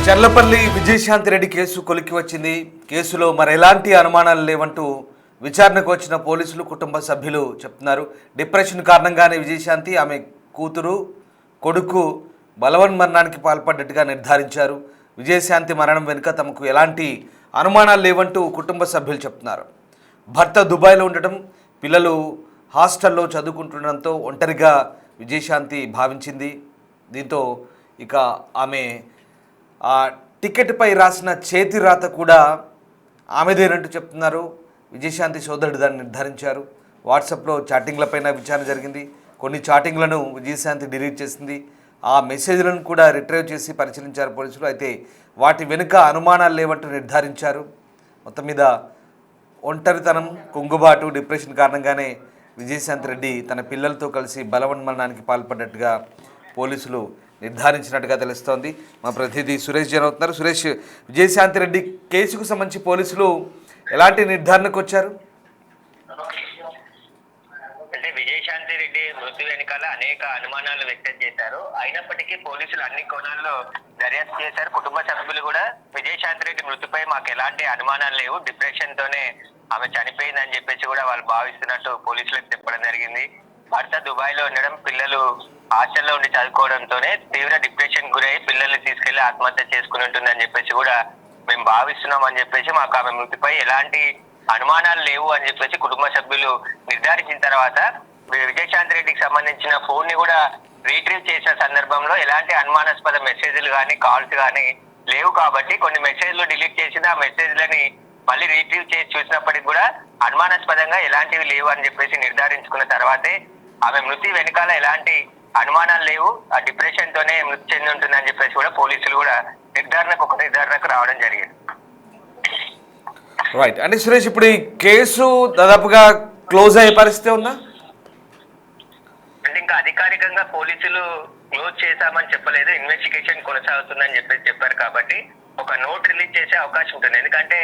Cherlapalli Vijayashanti Reddy case కొలిక్కి వచ్చింది. కేసులో మరి ఎలాంటి అనుమానాలు లేవంటూ విచారణకు వచ్చిన పోలీసులు కుటుంబ సభ్యులు చెప్తున్నారు. డిప్రెషన్ కారణంగానే విజయశాంతి ఆమె కూతురు కొడుకు బలవన్మరణానికి పాల్పడ్డట్టుగా నిర్ధారించారు. విజయశాంతి మరణం వెనుక తమకు ఎలాంటి అనుమానాలు లేవంటూ కుటుంబ సభ్యులు చెప్తున్నారు. భర్త దుబాయ్లో ఉండటం, పిల్లలు హాస్టల్లో చదువుకుంటుండడంతో ఒంటరిగా విజయశాంతి భావించింది. దీంతో ఇక ఆమె ఆ టికెట్పై రాసిన చేతి రాత కూడా ఆమెదేనంటూ చెప్తున్నారు. విజయశాంతి సోదరుడు దాన్ని నిర్ధారించారు. వాట్సాప్లో చాటింగ్లపైన విచారణ జరిగింది. కొన్ని చాటింగ్లను విజయశాంతి డిలీట్ చేసింది. ఆ మెసేజ్లను కూడా రిట్రైవ్ చేసి పరిశీలించారు పోలీసులు. అయితే వాటి వెనుక అనుమానాలు లేవంటూ నిర్ధారించారు. మొత్తం మీద ఒంటరితనం, కుంగుబాటు, డిప్రెషన్ కారణంగానే విజయశాంతి రెడ్డి తన పిల్లలతో కలిసి బలవన్మరణానికి పాల్పడ్డట్టుగా పోలీసులు నిర్ధారించినట్టుగా తెలుస్తోంది. మా ప్రతినిధి సురేష్ జైన్ అవుతున్నారు. సురేష్, విజయశాంతి రెడ్డి కేసుకు సంబంధించి పోలీసులు ఎలాంటి నిర్ధారణకు వచ్చారు? అంటే విజయశాంతి రెడ్డి మృతి వెనుకాల అనేక అనుమానాలు వ్యక్తం చేశారు. అయినప్పటికీ పోలీసులు అన్ని కోణాల్లో దర్యాప్తు చేశారు. కుటుంబ సభ్యులు కూడా విజయశాంతి రెడ్డి మృతిపై మాకు ఎలాంటి అనుమానాలు లేవు, డిప్రెషన్ తోనే ఆమె చనిపోయిందని చెప్పేసి కూడా వాళ్ళు భావిస్తున్నట్టు పోలీసులకు చెప్పడం జరిగింది. భర్త దుబాయ్ లో ఉండడం, పిల్లలు హాస్టల్లో ఉండి చదువుకోవడంతోనే తీవ్ర డిప్రెషన్ గురై పిల్లల్ని తీసుకెళ్లి ఆత్మహత్య చేసుకుని ఉంటుందని చెప్పేసి కూడా మేము భావిస్తున్నాం అని చెప్పేసి మాకు ఆమె మృతిపై ఎలాంటి అనుమానాలు లేవు అని చెప్పేసి కుటుంబ సభ్యులు నిర్ధారించిన తర్వాత విజయశాంతి రెడ్డికి సంబంధించిన ఫోన్ ని కూడా రీట్రీవ్ చేసిన సందర్భంలో ఎలాంటి అనుమానాస్పద మెసేజ్లు కానీ కాల్స్ కానీ లేవు. కాబట్టి కొన్ని మెసేజ్లు డిలీట్ చేసిన ఆ మెసేజ్లని మళ్ళీ రీట్రీవ్ చేసి చూసినప్పటికి కూడా అనుమానాస్పదంగా ఎలాంటివి లేవు అని చెప్పేసి నిర్ధారించుకున్న తర్వాతే ఆమె మృతి వెనకాల ఎలాంటి అనుమానాలు లేవు, ఆ డిప్రెషన్ తోనే మృతి చెంది ఉంటుందని చెప్పేసి కూడా పోలీసులు కూడా నిర్ధారణకు రావడం జరిగింది. రైట్. అంటే సురేష్, ఇప్పుడు ఈ కేసు దాదాపుగా క్లోజ్ అయ్యే పరిస్థితి ఉందా? అంటే ఇంకా అధికారికంగా పోలీసులు క్లోజ్ చేశామని చెప్పలేదు, ఇన్వెస్టిగేషన్ కొనసాగుతుందని చెప్పేసి చెప్పారు. కాబట్టి ఒక నోట్ రిలీజ్ చేసే అవకాశం ఉంటుంది. ఎందుకంటే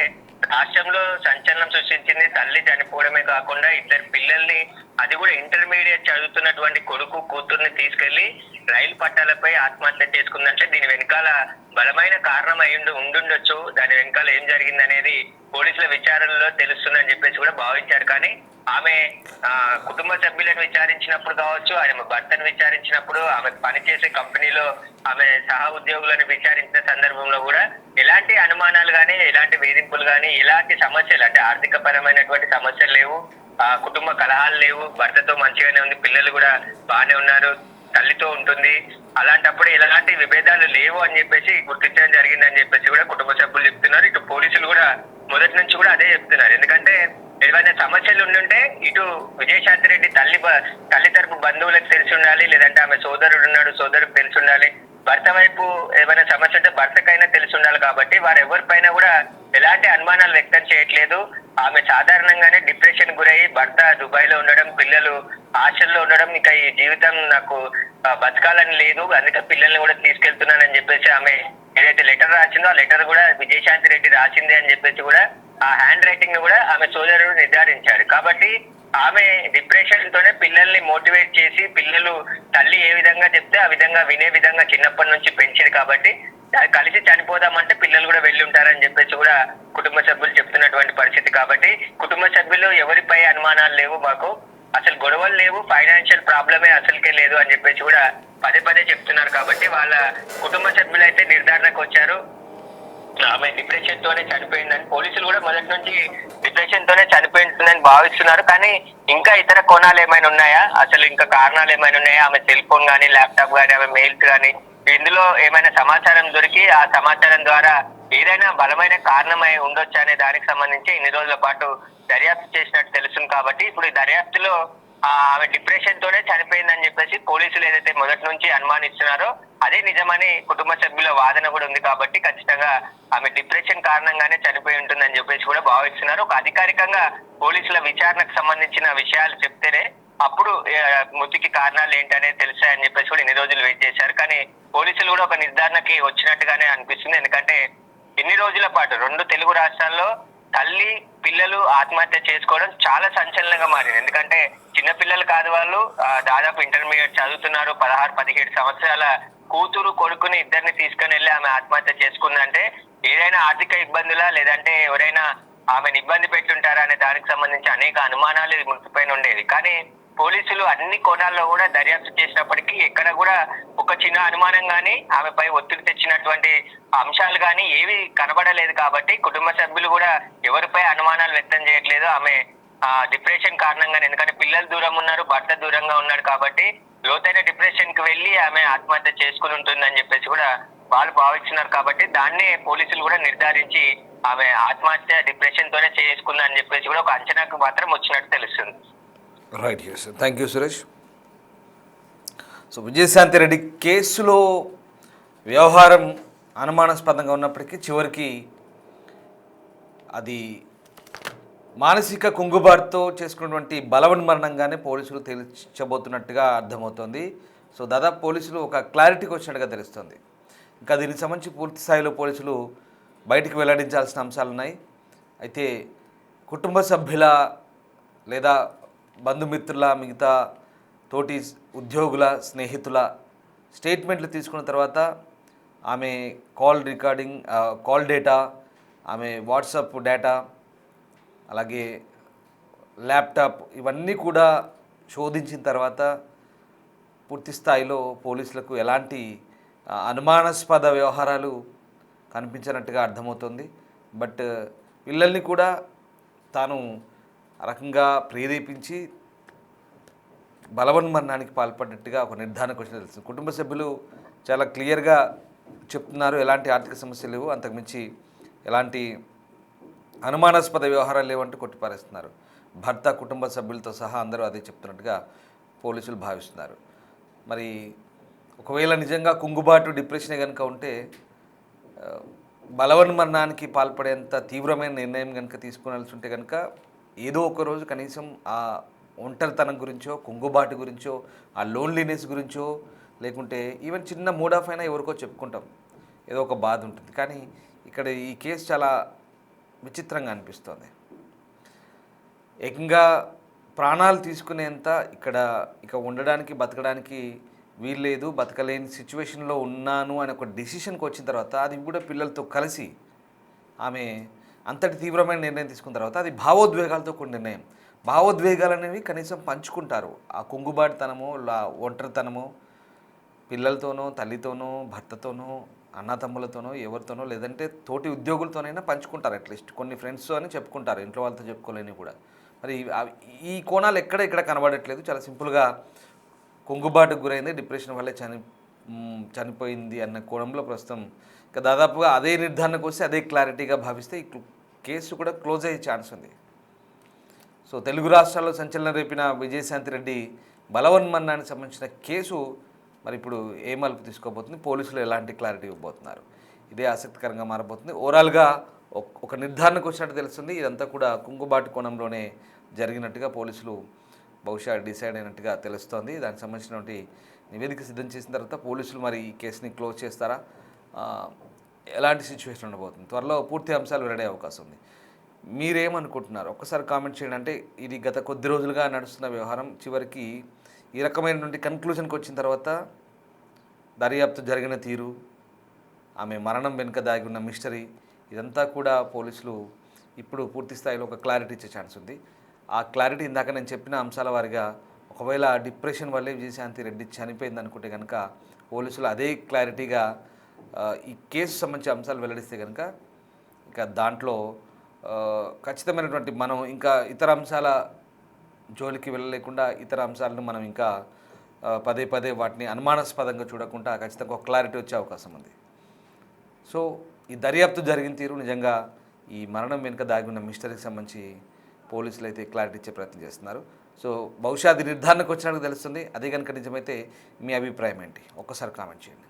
రాష్ట్రంలో సంచలనం సృష్టించింది తల్లి చనిపోవడమే కాకుండా ఇద్దరు పిల్లల్ని, అది కూడా ఇంటర్మీడియట్ చదువుతున్నటువంటి కొడుకు కూతుర్ని తీసుకెళ్లి రైలు పట్టాలపై ఆత్మహత్య చేసుకుందంటే దీని వెనకాల బలమైన కారణం ఉండుండొచ్చు. దాని వెనకాల ఏం జరిగింది అనేది పోలీసుల విచారణలో తెలుస్తుందని చెప్పేసి కూడా భావించారు. కానీ ఆమె కుటుంబ సభ్యులను విచారించినప్పుడు కావచ్చు, ఆమె భర్తను విచారించినప్పుడు, ఆమె పనిచేసే కంపెనీలో ఆమె సహా ఉద్యోగులను విచారించిన సందర్భంలో కూడా ఎలాంటి అనుమానాలు కానీ, ఎలాంటి వేధింపులు కానీ, ఎలాంటి సమస్యలు అంటే ఆర్థిక పరమైనటువంటి సమస్యలు లేవు, కుటుంబ కలహాలు లేవు, భర్తతో మంచిగానే ఉంది, పిల్లలు కూడా బాగానే ఉన్నారు, తల్లితో ఉంటుంది. అలాంటప్పుడు ఎలాంటి విభేదాలు లేవు అని చెప్పేసి గుర్తించడం జరిగిందని చెప్పేసి కూడా కుటుంబ సభ్యులు చెప్తున్నారు. ఇటు పోలీసులు కూడా మొదటి నుంచి కూడా అదే చెప్తున్నారు. ఎందుకంటే ఏమైనా సమస్యలు ఉండుంటే ఇటు విజయశాంతి రెడ్డి తల్లి తరపు బంధువులకు తెలిసి ఉండాలి, లేదంటే ఆమె సోదరుడు ఉన్నాడు, సోదరుకు తెలిసి ఉండాలి. భర్త వైపు ఏమైనా సమస్య ఉంటే భర్తకైనా తెలిసి ఉండాలి. కాబట్టి వారెవరిపైన కూడా ఎలాంటి అనుమానాలు వ్యక్తం చేయట్లేదు. ఆమె సాధారణంగానే డిప్రెషన్ గురయ్యి భర్త దుబాయ్ లో ఉండడం, పిల్లలు హాస్టల్లో ఉండడం, ఇక ఈ జీవితం నాకు బతకాలని లేదు, అందుకే పిల్లల్ని కూడా తీసుకెళ్తున్నానని చెప్పేసి ఆమె ఏదైతే లెటర్ రాసిందో ఆ లెటర్ కూడా విజయశాంతి రెడ్డి రాసింది అని చెప్పేసి కూడా ఆ హ్యాండ్ రైటింగ్ ని కూడా ఆమె సోదరుడు నిర్ధారించాడు. కాబట్టి ఆమె డిప్రెషన్ తోనే పిల్లల్ని మోటివేట్ చేసి, పిల్లలు తల్లి ఏ విధంగా చెప్తే ఆ విధంగా వినే విధంగా చిన్నప్పటి నుంచి పెంచింది. కాబట్టి కలిసి చనిపోదామంటే పిల్లలు కూడా వెళ్ళి ఉంటారని చెప్పేసి కూడా కుటుంబ సభ్యులు చెప్తున్నటువంటి పరిస్థితి. కాబట్టి కుటుంబ సభ్యులు ఎవరిపై అనుమానాలు లేవు, మాకు అసలు గొడవలు లేవు, ఫైనాన్షియల్ ప్రాబ్లమే అసలుకే లేదు అని చెప్పేసి కూడా పదే పదే చెప్తున్నారు. కాబట్టి వాళ్ళ కుటుంబ సభ్యులు అయితే నిర్ధారణకు వచ్చారు, ఆమె డిప్రెషన్ తోనే చనిపోయిందని. పోలీసులు కూడా మొదటి నుంచి డిప్రెషన్ తోనే చనిపోయిందని భావిస్తున్నారు. కానీ ఇంకా ఇతర కోణాలు ఏమైనా ఉన్నాయా, అసలు ఇంకా కారణాలు ఏమైనా ఉన్నాయా, ఆమె సెల్ ఫోన్ కానీ, ల్యాప్టాప్ కానీ, ఆమె మెయిల్స్ కానీ, ఇందులో ఏమైనా సమాచారం దొరికి ఆ సమాచారం ద్వారా ఏదైనా బలమైన కారణమై ఉండొచ్చు అనే దానికి సంబంధించి ఇన్ని రోజుల పాటు దర్యాప్తు చేసినట్టు తెలుస్తుంది. కాబట్టి ఇప్పుడు ఈ దర్యాప్తులో ఆమె డిప్రెషన్ తోనే చనిపోయిందని చెప్పేసి పోలీసులు ఏదైతే మొదటి నుంచి అనుమానిస్తున్నారో అదే నిజమని కుటుంబ సభ్యుల వాదన కూడా ఉంది. కాబట్టి ఖచ్చితంగా ఆమె డిప్రెషన్ కారణంగానే చనిపోయి ఉంటుందని చెప్పేసి కూడా భావిస్తున్నారు. ఒక అధికారికంగా పోలీసుల విచారణకు సంబంధించిన విషయాలు చెప్తేనే అప్పుడు మృతికి కారణాలు ఏంటనేది తెలుస్తాయని చెప్పేసి కూడా ఇన్ని రోజులు వెయిట్ చేశారు. కానీ పోలీసులు కూడా ఒక నిర్ధారణకి వచ్చినట్టుగానే అనిపిస్తుంది. ఎందుకంటే ఇన్ని రోజుల పాటు రెండు తెలుగు రాష్ట్రాల్లో తల్లి పిల్లలు ఆత్మహత్య చేసుకోవడం చాలా సంచలనంగా మారింది. ఎందుకంటే చిన్న పిల్లలు కాదు వాళ్ళు, దాదాపు ఇంటర్మీడియట్ చదువుతున్నారు. 16-17 సంవత్సరాల కూతురు కొడుకుని ఇద్దరిని తీసుకుని వెళ్ళి ఆమె ఆత్మహత్య చేసుకుందంటే ఏదైనా ఆర్థిక ఇబ్బందులా లేదంటే ఎవరైనా ఆమెను ఇబ్బంది పెట్టుంటారా అనే దానికి సంబంధించి అనేక అనుమానాలు మృతిపైన ఉండేది. కానీ పోలీసులు అన్ని కోణాల్లో కూడా దర్యాప్తు చేసినప్పటికీ ఎక్కడ కూడా ఒక చిన్న అనుమానం గానీ ఆమెపై ఒత్తిడి తెచ్చినటువంటి అంశాలు గానీ ఏవి కనబడలేదు. కాబట్టి కుటుంబ సభ్యులు కూడా ఎవరిపై అనుమానాలు వ్యక్తం చేయట్లేదు. ఆమె డిప్రెషన్ కారణంగానే, ఎందుకంటే పిల్లలు దూరం ఉన్నారు, భర్త దూరంగా ఉన్నాడు కాబట్టి లోతైన డిప్రెషన్ కి వెళ్ళి ఆమె ఆత్మహత్య చేసుకుని ఉంటుందని చెప్పేసి కూడా వాళ్ళు భావిస్తున్నారు. కాబట్టి దాన్నే పోలీసులు కూడా నిర్ధారించి ఆమె ఆత్మహత్య డిప్రెషన్ తోనే చేసుకుందని చెప్పేసి కూడా ఒక అంచనాకు మాత్రం వచ్చినట్టు తెలుస్తుంది. Right, yes, thank you Suresh. So Vijayashanti Reddy కేసులో వ్యవహారం అనుమానాస్పదంగా ఉన్నప్పటికీ చివరికి అది మానసిక కుంగుబాటుతో చేసుకున్నటువంటి బలవన్మరణంగానే పోలీసులు తేల్చబోతున్నట్టుగా అర్థమవుతోంది. సో దాదాపు పోలీసులు ఒక క్లారిటీకి వచ్చినట్టుగా తెలుస్తుంది. ఇంకా దీనికి సంబంధించి పూర్తి స్థాయిలో పోలీసులు బయటికి వెల్లడించాల్సిన అంశాలు ఉన్నాయి. అయితే కుటుంబ సభ్యుల లేదా బంధుమిత్రుల, మిగతా తోటి ఉద్యోగుల, స్నేహితుల స్టేట్మెంట్లు తీసుకున్న తర్వాత ఆమె కాల్ రికార్డింగ్, కాల్ డేటా, ఆమె వాట్సాప్ డేటా, అలాగే ల్యాప్టాప్, ఇవన్నీ కూడా శోధించిన తర్వాత పూర్తి స్థాయిలో పోలీసులకు ఎలాంటి అనుమానాస్పద వ్యవహారాలు కనిపించినట్టుగా అర్థమవుతుంది. బట్ పిల్లల్ని కూడా తాను రకంగా ప్రేరేపించి బలవన్మరణానికి పాల్పడినట్టుగా ఒక నిర్ధారణకు వచ్చిన తెలుస్తుంది. కుటుంబ సభ్యులు చాలా క్లియర్గా చెప్తున్నారు, ఎలాంటి ఆర్థిక సమస్యలు లేవు, అంతకుమించి ఎలాంటి అనుమానాస్పద వ్యవహారాలు లేవంటూ కొట్టిపారేస్తున్నారు. భర్త, కుటుంబ సభ్యులతో సహా అందరూ అదే చెప్తున్నట్టుగా పోలీసులు భావిస్తున్నారు. మరి ఒకవేళ నిజంగా కుంగుబాటు, డిప్రెషనే కనుక ఉంటే బలవన్మరణానికి పాల్పడేంత తీవ్రమైన నిర్ణయం కనుక తీసుకోవాల్సి ఉంటే కనుక ఏదో ఒక రోజు కనీసం ఆ ఒంటరితనం గురించో, కుంగుబాటు గురించో, ఆ లోన్లీనెస్ గురించో, లేకుంటే ఈవెన్ చిన్న మూడ్ ఆఫ్ అయినా ఎవరికో చెప్పుకుంటాం, ఏదో ఒక బాధ ఉంటుంది. కానీ ఇక్కడ ఈ కేసు చాలా విచిత్రంగా అనిపిస్తుంది. ఏకంగా ప్రాణాలు తీసుకునేంత ఇక్కడ ఇక ఉండడానికి, బతకడానికి వీల్లేదు, బతకలేని సిచ్యువేషన్లో ఉన్నాను అనే ఒక డెసిషన్కి వచ్చిన తర్వాత, అది కూడా పిల్లలతో కలిసి ఆమె అంతటి తీవ్రమైన నిర్ణయం తీసుకున్న తర్వాత అది భావోద్వేగాలతో కూడిన నిర్ణయం. భావోద్వేగాలు అనేవి కనీసం పంచుకుంటారు. ఆ కుంగుబాటుతనమో, ఒంటరితనమో పిల్లలతోనో, తల్లితోనో, భర్తతోనో, అన్నతమ్ములతోనో, ఎవరితోనో, లేదంటే తోటి ఉద్యోగులతోనైనా పంచుకుంటారు. అట్లీస్ట్ కొన్ని ఫ్రెండ్స్తో అని చెప్పుకుంటారు, ఇంట్లో వాళ్ళతో చెప్పుకోలేని కూడా. మరి ఈ కోణాలు ఇక్కడ కనబడట్లేదు. చాలా సింపుల్గా కుంగుబాటుకు గురైంది, డిప్రెషన్ వల్లే చనిపోయింది అన్న కోణంలో ప్రస్తుతం ఇంకా దాదాపుగా అదే నిర్ధారణకు వస్తే, అదే క్లారిటీగా భావిస్తే ఈ కేసు కూడా క్లోజ్ అయ్యే ఛాన్స్ ఉంది. సో తెలుగు రాష్ట్రాల్లో సంచలనం రేపిన విజయశాంతి రెడ్డి బలవన్మరణానికి సంబంధించిన కేసు మరి ఇప్పుడు ఏ మలుపు తీసుకోబోతుంది, పోలీసులు ఎలాంటి క్లారిటీ ఇవ్వబోతున్నారు, ఇదే ఆసక్తికరంగా మారబోతుంది. ఓవరాల్గా ఒక నిర్ధారణకు వచ్చినట్టు తెలుస్తుంది. ఇదంతా కూడా కుంగుబాటు కోణంలోనే జరిగినట్టుగా పోలీసులు బహుశా డిసైడ్ అయినట్టుగా తెలుస్తోంది. దానికి సంబంధించినటువంటి నివేదిక సిద్ధం చేసిన తర్వాత పోలీసులు మరి ఈ కేసుని క్లోజ్ చేస్తారా, ఎలాంటి సిచ్యువేషన్ ఉండబోతుంది, త్వరలో పూర్తి అంశాలు వెల్లడే అవకాశం ఉంది. మీరేమనుకుంటున్నారు ఒక్కసారి కామెంట్ చేయండి. అంటే ఇది గత కొద్ది రోజులుగా నడుస్తున్న వ్యవహారం చివరికి ఈ రకమైనటువంటి కన్క్లూజన్కి వచ్చిన తర్వాత దర్యాప్తు జరిగిన తీరు, ఆమె మరణం వెనుక దాగి ఉన్న మిస్టరీ, ఇదంతా కూడా పోలీసులు ఇప్పుడు పూర్తి స్థాయిలో ఒక క్లారిటీ ఇచ్చే ఛాన్స్ ఉంది. ఆ క్లారిటీ ఇందాక నేను చెప్పిన అంశాల వారిగా ఒకవేళ డిప్రెషన్ వల్లే విజయశాంతి రెడ్డి చనిపోయింది అనుకుంటే కనుక పోలీసులు అదే క్లారిటీగా ఈ కేసు సంబంధించిన అంశాలు వెల్లడిస్తే కనుక ఇక దాంట్లో ఖచ్చితమైనటువంటి మనం ఇంకా ఇతర అంశాల జోలికి వెళ్ళలేకుండా ఇతర అంశాలను మనం ఇంకా పదే వాటిని అనుమానాస్పదంగా చూడకుండా ఖచ్చితంగా ఒక క్లారిటీ వచ్చే అవకాశం ఉంది. సో ఈ దర్యాప్తు జరిగిన తీరు నిజంగా ఈ మరణం వెనుక దాగి ఉన్న మిస్టరీకి సంబంధించి పోలీసులు అయితే క్లారిటీ ఇచ్చే ప్రయత్నం చేస్తున్నారు. సో బహుశా అది నిర్ధారణకు వచ్చినట్టు తెలుస్తుంది. అదే కనుక నిజమైతే మీ అభిప్రాయం ఏంటి ఒక్కసారి కామెంట్ చేయండి.